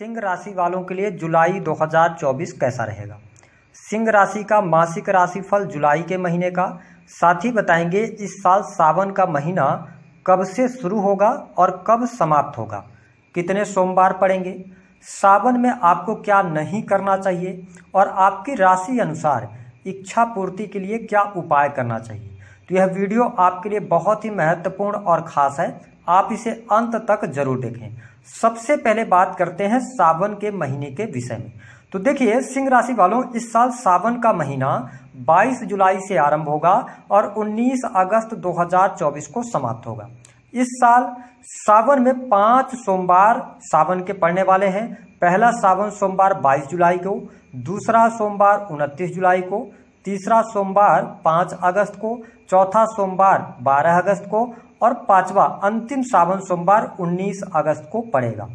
सिंह राशि वालों के लिए जुलाई 2024 कैसा रहेगा। सिंह राशि का मासिक राशिफल जुलाई के महीने का, साथ ही बताएंगे इस साल सावन का महीना कब से शुरू होगा और कब समाप्त होगा, कितने सोमवार पड़ेंगे, सावन में आपको क्या नहीं करना चाहिए और आपकी राशि अनुसार इच्छा पूर्ति के लिए क्या उपाय करना चाहिए। तो यह वीडियो आपके लिए बहुत ही महत्वपूर्ण और ख़ास है, आप इसे अंत तक जरूर देखें। सबसे पहले बात करते हैं सावन के महीने के विषय में। तो देखिए सिंह राशि वालों, इस साल सावन का महीना 22 जुलाई से आरंभ होगा और 19 अगस्त 2024 को समाप्त होगा। इस साल सावन में 5 सोमवार सावन के पड़ने वाले हैं। पहला सावन सोमवार 22 जुलाई को, दूसरा सोमवार 29 जुलाई को, तीसरा सोमवार 5 अगस्त को, चौथा सोमवार 12 अगस्त को और पांचवा अंतिम सावन सोमवार 19 अगस्त को पड़ेगा।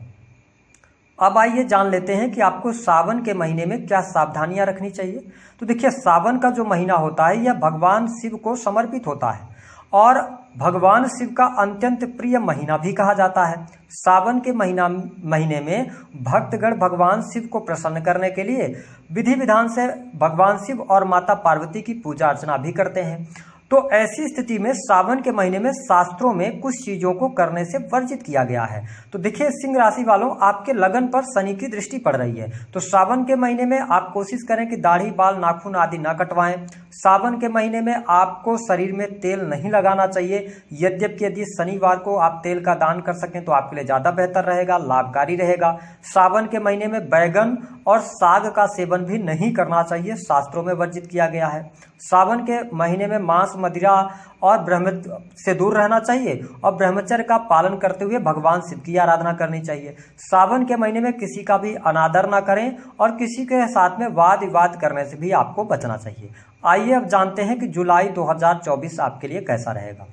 अब आइए जान लेते हैं कि आपको सावन के महीने में क्या सावधानियां रखनी चाहिए। तो देखिए सावन का जो महीना होता है यह भगवान शिव को समर्पित होता है और भगवान शिव का अत्यंत प्रिय महीना भी कहा जाता है। सावन के महीने में भक्तगण भगवान शिव को प्रसन्न करने के लिए विधि विधान से भगवान शिव और माता पार्वती की पूजा अर्चना भी करते हैं। तो ऐसी स्थिति में सावन के महीने में शास्त्रों में कुछ चीजों को करने से वर्जित किया गया है। तो देखिए सिंह राशि वालों, आपके लगन पर शनि की दृष्टि पड़ रही है, तो सावन के महीने में आप कोशिश करें कि दाढ़ी बाल नाखून आदि ना कटवाएं। सावन के महीने में आपको शरीर में तेल नहीं लगाना चाहिए। यद्यपि यदि शनिवार को आप तेल का दान कर सकें तो आपके लिए ज्यादा बेहतर रहेगा, लाभकारी रहेगा। सावन के महीने में बैगन और साग का सेवन भी नहीं करना चाहिए, शास्त्रों में वर्जित किया गया है। सावन के महीने में मांस मदिरा और ब्रह्मचर्य से दूर रहना चाहिए और ब्रह्मचर्य का पालन करते हुए भगवान शिव की आराधना करनी चाहिए। सावन के महीने में किसी का भी अनादर ना करें और किसी के साथ में वाद विवाद करने से भी आपको बचना चाहिए। आइए अब जानते हैं कि जुलाई 2024 आपके लिए कैसा रहेगा।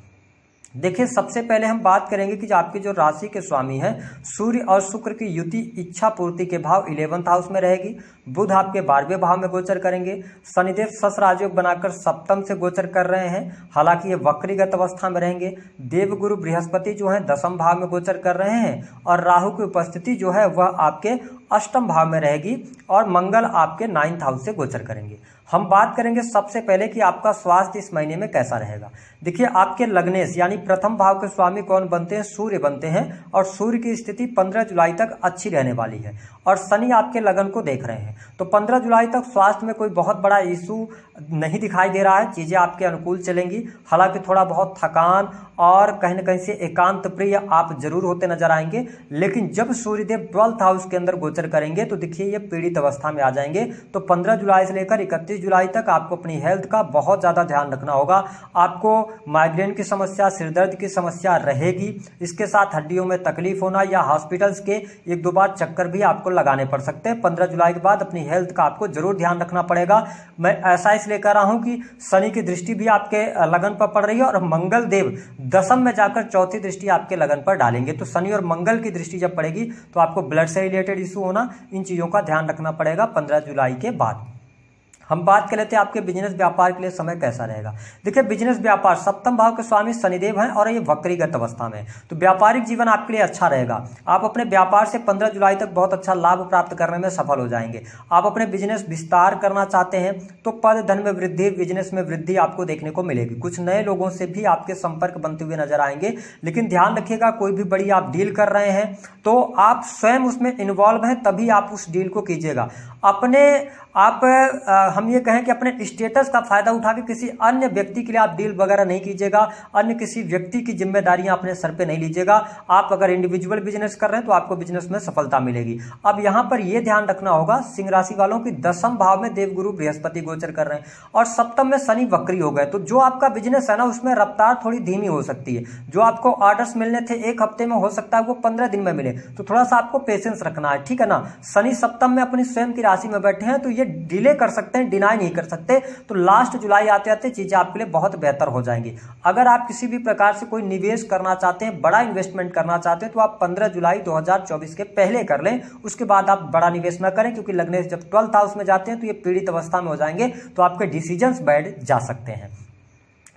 देखिए सबसे पहले हम बात करेंगे कि आपकी जो राशि के स्वामी हैं सूर्य और शुक्र की युति इच्छा पूर्ति के भाव 11th हाउस में रहेगी। बुध आपके 12वें भाव में गोचर करेंगे। शनिदेव शश राजयोग बनाकर सप्तम से गोचर कर रहे हैं, हालांकि ये वक्रीगत अवस्था में रहेंगे। देवगुरु बृहस्पति जो है 10वें भाव में गोचर कर रहे हैं और राहु की उपस्थिति जो है वह आपके 8वें भाव में रहेगी और मंगल आपके 9th हाउस से गोचर करेंगे। हम बात करेंगे सबसे पहले कि आपका स्वास्थ्य इस महीने में कैसा रहेगा। देखिए आपके लग्नेश यानी प्रथम भाव के स्वामी कौन बनते हैं? सूर्य बनते हैं और सूर्य की स्थिति 15 जुलाई तक अच्छी रहने वाली है और शनि आपके लगन को देख रहे हैं। तो 15 जुलाई तक स्वास्थ्य में कोई बहुत बड़ा इशू नहीं दिखाई दे रहा है, चीजें आपके अनुकूल चलेंगी। हालांकि थोड़ा बहुत थकान और कहीं ना कहीं से एकांत प्रिय आप जरूर होते नजर आएंगे, लेकिन जब सूर्यदेव 12th हाउस के अंदर गोचर करेंगे तो देखिए ये पीड़ित अवस्था में आ जाएंगे। तो 15 जुलाई से लेकर 31 जुलाई तक आपको अपनी हेल्थ का बहुत ज्यादा ध्यान रखना होगा। आपको माइग्रेन की समस्या, सिरदर्द की समस्या रहेगी, इसके साथ हड्डियों में तकलीफ होना या हॉस्पिटल्स के 1-2 बार चक्कर भी आपको लगाने पड़ सकते हैं। 15 जुलाई के बाद अपनी हेल्थ का आपको जरूर ध्यान रखना पड़ेगा। मैं ऐसा इसलिए कह रहा हूं कि शनि की दृष्टि भी आपके लगन पर पड़ रही है और मंगल देव 10th में जाकर चौथी दृष्टि आपके लगन पर डालेंगे। तो शनि और मंगल की दृष्टि जब पड़ेगी तो आपको ब्लड से रिलेटेड इशू होना, इन चीजों का ध्यान रखना पड़ेगा 15 जुलाई के बाद। हम बात कर लेते हैं आपके बिजनेस व्यापार के लिए समय कैसा रहेगा। देखिए बिजनेस व्यापार 7वें भाव के स्वामी शनिदेव हैं और ये वक्रीगत अवस्था में, तो व्यापारिक जीवन आपके लिए अच्छा रहेगा। आप अपने व्यापार से 15 जुलाई तक बहुत अच्छा लाभ प्राप्त करने में सफल हो जाएंगे। आप अपने बिजनेस विस्तार करना चाहते हैं तो पद धन में वृद्धि, बिजनेस में वृद्धि आपको देखने को मिलेगी। कुछ नए लोगों से भी आपके संपर्क बनते हुए नजर आएंगे, लेकिन ध्यान रखिएगा कोई भी बड़ी आप डील कर रहे हैं तो आप स्वयं उसमें इन्वॉल्व हैं तभी आप उस डील को कीजिएगा। हम ये कहें कि अपने स्टेटस का फायदा उठा के किसी अन्य व्यक्ति के लिए आप डील वगैरह नहीं कीजिएगा, अन्य किसी व्यक्ति की जिम्मेदारियां अपने सर पे नहीं लीजिएगा। आप अगर इंडिविजुअल बिजनेस कर रहे हैं तो आपको बिजनेस में सफलता मिलेगी। अब यहां पर यह ध्यान रखना होगा सिंह राशि वालों की 10वें भाव में देवगुरु बृहस्पति गोचर कर रहे हैं और 7वें में शनि वक्री हो गए, तो जो आपका बिजनेस है ना उसमें रफ्तार थोड़ी धीमी हो सकती है। जो आपको ऑर्डर्स मिलने थे 1 हफ्ते में, हो सकता है वो 15 दिन में मिले, तो थोड़ा सा आपको पेशेंस रखना है, ठीक है ना। शनि 7वें में अपनी स्वयं की राशि में बैठे हैं तो ये डिले कर सकते हैं, डिनाई नहीं कर सकते। तो लास्ट जुलाई आते आते चीजें आपके लिए बहुत बेहतर हो जाएंगी। अगर आप किसी भी प्रकार से कोई निवेश करना चाहते हैं, बड़ा इन्वेस्टमेंट करना चाहते हैं तो आप 15 जुलाई 2024 के पहले कर लें, उसके बाद आप बड़ा निवेश न करें, क्योंकि लग्नेश जब 12th हाउस में जाते हैं तो ये पीड़ित अवस्था में हो जाएंगे तो आपके डिसीजंस बैठ जा सकते हैं।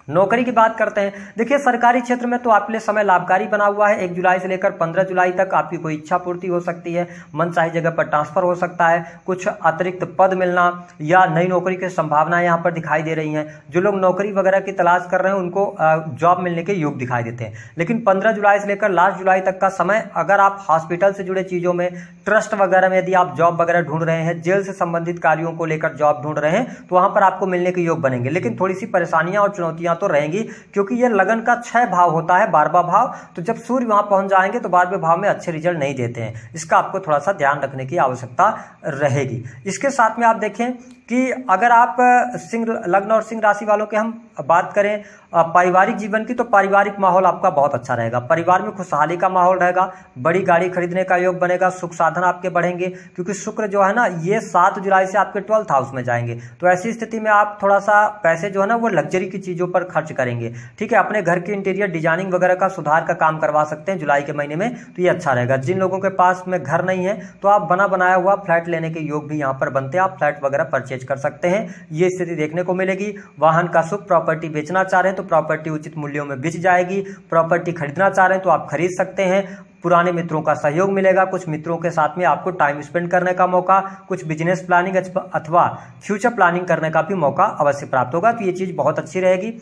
नौकरी की बात करते हैं। देखिए सरकारी क्षेत्र में तो आपके लिए समय लाभकारी बना हुआ है। 1 जुलाई से लेकर 15 जुलाई तक आपकी कोई इच्छा पूर्ति हो सकती है, मनचाही जगह पर ट्रांसफर हो सकता है, कुछ अतिरिक्त पद मिलना या नई नौकरी की संभावनाएं यहाँ पर दिखाई दे रही हैं। जो लोग नौकरी वगैरह की तलाश कर रहे हैं उनको जॉब मिलने के योग दिखाई देते हैं। लेकिन 15 जुलाई से लेकर लास्ट जुलाई तक का समय, अगर आप हॉस्पिटल से जुड़े चीज़ों में, ट्रस्ट वगैरह में यदि आप जॉब वगैरह ढूंढ रहे हैं, जेल से संबंधित कार्यों को लेकर जॉब ढूंढ रहे हैं, तो वहाँ पर आपको मिलने के योग बनेंगे। लेकिन थोड़ी सी परेशानियां और चुनौतियां तो रहेंगी, क्योंकि ये लगन का 6 भाव होता है, 12वां भाव। तो जब सूर्य वहां पहुंच जाएंगे तो 12वें भाव में अच्छे रिजल्ट नहीं देते हैं। इसका आपको थोड़ा सा ध्यान रखने की आवश्यकता रहेगी। इसके साथ में आप देखें कि अगर आप सिंह लग्न और सिंह राशि वालों के हम बात करें पारिवारिक जीवन की, तो पारिवारिक माहौल आपका बहुत अच्छा रहेगा। परिवार में खुशहाली का माहौल रहेगा, बड़ी गाड़ी खरीदने का योग बनेगा, सुख साधन आपके बढ़ेंगे, क्योंकि शुक्र जो है ना ये 7 जुलाई से आपके 12th हाउस में जाएंगे। तो ऐसी स्थिति में आप थोड़ा सा पैसे जो है ना वो लग्जरी की चीज़ों पर खर्च करेंगे। ठीक है, अपने घर के इंटीरियर डिजाइनिंग वगैरह का सुधार का काम करवा सकते हैं जुलाई के महीने में, तो ये अच्छा रहेगा। जिन लोगों के पास में घर नहीं है तो आप बना बनाया हुआ फ्लैट लेने के योग भी यहाँ पर बनते हैं, आप फ्लैट वगैरह परचेज कर सकते हैं, ये स्थिति देखने को मिलेगी। वाहन का सुख, प्रॉपर्टी बेचना चाह रहे हैं तो प्रॉपर्टी उचित मूल्यों में बिक जाएगी। प्रॉपर्टी खरीदना चाह रहे हैं तो आप खरीद सकते हैं। पुराने मित्रों का सहयोग मिलेगा, कुछ मित्रों के साथ में आपको टाइम स्पेंड करने का मौका, कुछ बिजनेस प्लानिंग अथवा फ्यूचर प्लानिंग करने का भी मौका अवश्य प्राप्त होगा। तो ये चीज़ बहुत अच्छी रहेगी।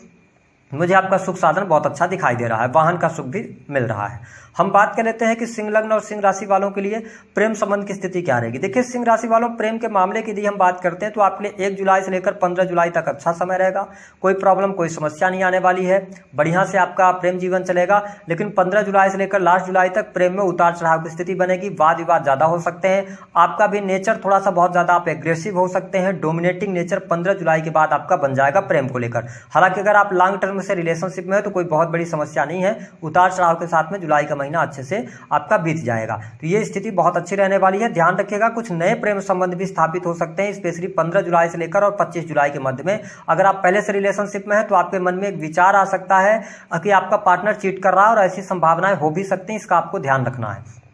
मुझे आपका सुख साधन बहुत अच्छा दिखाई दे रहा है, वाहन का सुख भी मिल रहा है। हम बात कर लेते हैं कि सिंह लग्न और सिंह राशि वालों के लिए प्रेम संबंध की स्थिति क्या रहेगी। देखिए सिंह राशि वालों, प्रेम के मामले की यदि हम बात करते हैं तो आपके लिए 1 जुलाई से लेकर 15 जुलाई तक अच्छा समय रहेगा। कोई प्रॉब्लम, कोई समस्या नहीं आने वाली है, बढ़िया से आपका प्रेम जीवन चलेगा। लेकिन 15 जुलाई से लेकर लास्ट जुलाई तक प्रेम में उतार चढ़ाव की स्थिति बनेगी, वाद विवाद ज़्यादा हो सकते हैं। आपका भी नेचर थोड़ा सा बहुत ज़्यादा आप एग्रेसिव हो सकते हैं, डोमिनेटिंग नेचर 15 जुलाई के बाद आपका बन जाएगा प्रेम को लेकर। हालांकि अगर आप लॉन्ग टर्म से रिलेशनशिप में है तो कोई बहुत बड़ी समस्या नहीं है, उतार चढ़ाव के साथ में जुलाई का महीना अच्छे से आपका बीत जाएगा। तो ये स्थिति बहुत अच्छी रहने वाली है। ध्यान रखिएगा कुछ नए प्रेम संबंध भी स्थापित हो सकते हैं, स्पेशली 15 जुलाई से लेकर और 25 जुलाई के मध्य में। अगर आप पहले से रिलेशनशिप में हैं तो आपके मन में एक विचार आ सकता है कि आपका पार्टनर चीट कर रहा है, और ऐसी संभावनाएं हो भी सकती हैं, इसका आपको ध्यान रखना है।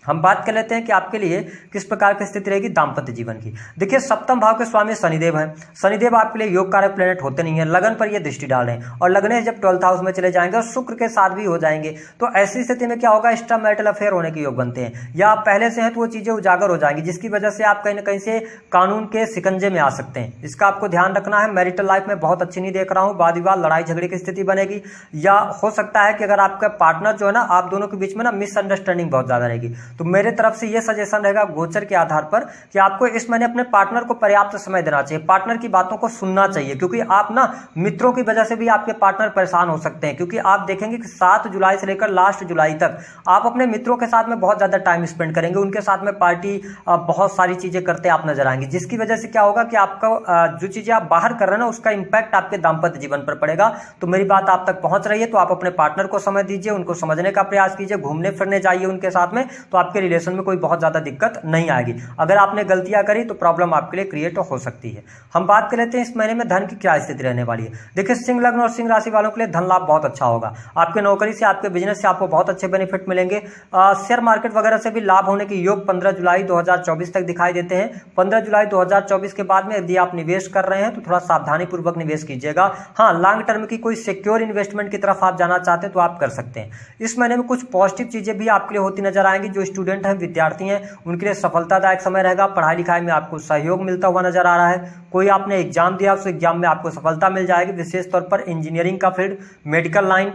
हम बात कर लेते हैं कि आपके लिए किस प्रकार की स्थिति रहेगी दाम्पत्य जीवन की। देखिए सप्तम भाव के स्वामी शनिदेव हैं। शनिदेव आपके लिए योग कारक प्लेनेट होते नहीं है, लगन पर ये दृष्टि डाल रहे हैं, और लगने जब 12th हाउस में चले जाएंगे और शुक्र के साथ भी हो जाएंगे, तो ऐसी स्थिति में क्या होगा, एक्स्ट्रा मैरिटल अफेयर होने के योग बनते हैं, या आप पहले से हैं तो वो चीजें उजागर हो जाएंगी, जिसकी वजह से आप कहीं ना कहीं से कानून के शिकंजे में आ सकते हैं। इसका आपको ध्यान रखना है। मैरिटल लाइफ में बहुत अच्छी नहीं देख रहा हूँ, वाद विवाद, लड़ाई झगड़े की स्थिति बनेगी, या हो सकता है कि अगर आपका पार्टनर जो है ना, आप दोनों के बीच में ना मिसअंडरस्टैंडिंग बहुत ज्यादा रहेगी। तो मेरे तरफ से सजेशन रहेगा गोचर के आधार पर कि आपको इस महीने अपने पार्टनर को पर्याप्त समय देना चाहिए, पार्टनर की बातों को सुनना चाहिए, क्योंकि आप ना मित्रों की वजह से भी आपके पार्टनर परेशान हो सकते हैं। क्योंकि आप देखेंगे कि 7 जुलाई से लेकर लास्ट जुलाई तक आप अपने मित्रों के साथ में बहुत ज्यादा टाइम स्पेंड करेंगे, उनके साथ में पार्टी बहुत सारी चीजें करते आप नजर आएंगे, जिसकी वजह से क्या होगा कि आपका जो चीजें आप बाहर कर रहे हैं ना उसका इंपैक्ट आपके दाम्पत्य जीवन पर पड़ेगा। तो मेरी बात आप तक पहुंच रही है तो आप अपने पार्टनर को समय दीजिए, उनको समझने का प्रयास कीजिए, घूमने फिरने जाइए उनके साथ में, तो आपके रिलेशन में कोई बहुत ज्यादा दिक्कत नहीं आएगी। अगर आपने गलतियां करी तो प्रॉब्लम आपके लिए क्रिएट हो सकती है। हम बात कर लेते हैं इस महीने में धन की क्या स्थिति रहने वाली है। देखिए सिंह लग्न और सिंह राशि वालों के लिए धन लाभ बहुत अच्छा होगा। आपके नौकरी से, आपके बिजनेस से आपको बहुत अच्छे बेनिफिट मिलेंगे। शेयर मार्केट वगैरह से भी लाभ होने के योग 15 जुलाई 2024 तक दिखाई देते हैं। 15 जुलाई 2024 के बाद में यदि आप निवेश कर रहे हैं तो थोड़ा सावधानी पूर्वक निवेश कीजिएगा। हाँ, लॉन्ग टर्म की कोई सिक्योर इन्वेस्टमेंट की तरफ आप जाना चाहते हैं तो आप कर सकते हैं। इस महीने में कुछ पॉजिटिव चीजें भी आपके लिए होती नजर आएंगी। जो स्टूडेंट हैं, विद्यार्थी हैं, उनके लिए सफलतादायक समय रहेगा। पढ़ाई लिखाई में आपको सहयोग मिलता हुआ नजर आ रहा है। कोई आपने एग्जाम दिया, उस एग्जाम में आपको सफलता मिल जाएगी। विशेष तौर पर इंजीनियरिंग का फील्ड, मेडिकल लाइन,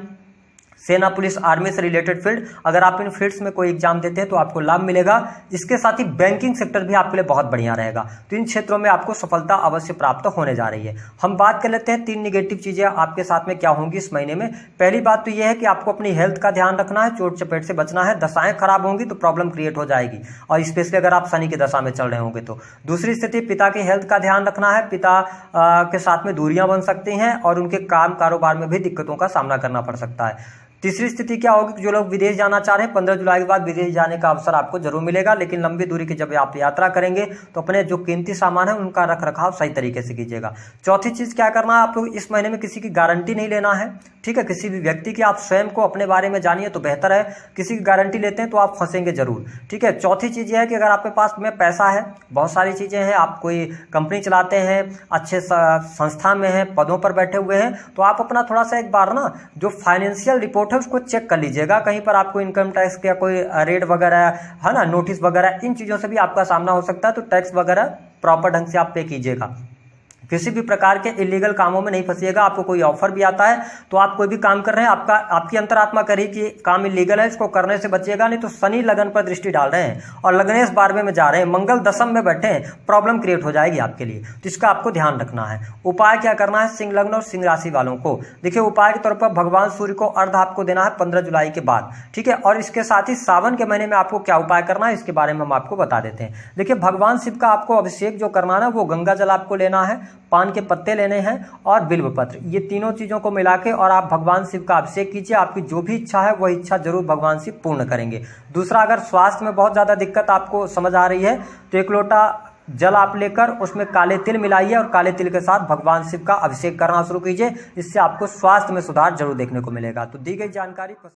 सेना, पुलिस, आर्मी से रिलेटेड फील्ड, अगर आप इन फील्ड्स में कोई एग्जाम देते हैं तो आपको लाभ मिलेगा। इसके साथ ही बैंकिंग सेक्टर भी आपके लिए बहुत बढ़िया रहेगा। तो इन क्षेत्रों में आपको सफलता अवश्य प्राप्त होने जा रही है। हम बात कर लेते हैं 3 निगेटिव चीजें आपके साथ में क्या होंगी इस महीने में। पहली बात तो यह है कि आपको अपनी हेल्थ का ध्यान रखना है, चोट चपेट से बचना है। दशाएं खराब होंगी तो प्रॉब्लम क्रिएट हो जाएगी, और स्पेशली अगर आप शनि की दशा में चल रहे होंगे तो। दूसरी स्थिति, पिता की हेल्थ का ध्यान रखना है। पिता के साथ में दूरियां बन सकती हैं और उनके काम कारोबार में भी दिक्कतों का सामना करना पड़ सकता है। तीसरी स्थिति क्या होगी कि जो लोग विदेश जाना चाह रहे हैं 15 जुलाई के बाद विदेश जाने का अवसर आपको जरूर मिलेगा, लेकिन लंबी दूरी की जब आप यात्रा करेंगे तो अपने जो कीमती सामान है उनका रख रखाव सही तरीके से कीजिएगा। चौथी चीज क्या करना है, आपको इस महीने में किसी की गारंटी नहीं लेना है। ठीक है, किसी भी व्यक्ति की आप स्वयं को अपने बारे में जानिए तो बेहतर है। किसी की गारंटी लेते हैं तो आप फंसेंगे जरूर। ठीक है, चौथी चीज़ यह है कि अगर आपके पास में पैसा है, बहुत सारी चीज़ें हैं, आप कोई कंपनी चलाते हैं, अच्छे संस्था में हैं, पदों पर बैठे हुए हैं, तो आप अपना थोड़ा सा एक बार ना जो फाइनेंशियल रिपोर्ट है उसको चेक कर लीजिएगा। कहीं पर आपको इनकम टैक्स का कोई रेड वगैरह है ना, नोटिस वगैरह, इन चीज़ों से भी आपका सामना हो सकता है। तो टैक्स वगैरह प्रॉपर ढंग से आप पे कीजिएगा। किसी भी प्रकार के इलीगल कामों में नहीं फंसिएगा। आपको कोई ऑफर भी आता है तो आप कोई भी काम कर रहे हैं, आपकी अंतरात्मा करी कि काम इलीगल है, इसको करने से बचिएगा, नहीं तो शनि लगन पर दृष्टि डाल रहे हैं और लगनेश 12वें में जा रहे हैं, मंगल दशम में बैठे हैं, प्रॉब्लम क्रिएट हो जाएगी आपके लिए। तो इसका आपको ध्यान रखना है। उपाय क्या करना है सिंह लग्न और सिंह राशि वालों को? देखिए, उपाय के तौर पर भगवान सूर्य को अर्घ आपको देना है 15 जुलाई के बाद। ठीक है, और इसके साथ ही सावन के महीने में आपको क्या उपाय करना है इसके बारे में हम आपको बता देते हैं। देखिए, भगवान शिव का आपको अभिषेक जो करना है ना, वो गंगा जल आपको लेना है, पान के पत्ते लेने हैं और बिल्व पत्र, ये तीनों चीज़ों को मिला के और आप भगवान शिव का अभिषेक कीजिए। आपकी जो भी इच्छा है वह इच्छा जरूर भगवान शिव पूर्ण करेंगे। दूसरा, अगर स्वास्थ्य में बहुत ज़्यादा दिक्कत आपको समझ आ रही है तो 1 लोटा जल आप लेकर उसमें काले तिल मिलाइए और काले तिल के साथ भगवान शिव का अभिषेक करना शुरू कीजिए। इससे आपको स्वास्थ्य में सुधार जरूर देखने को मिलेगा। तो दी गई जानकारी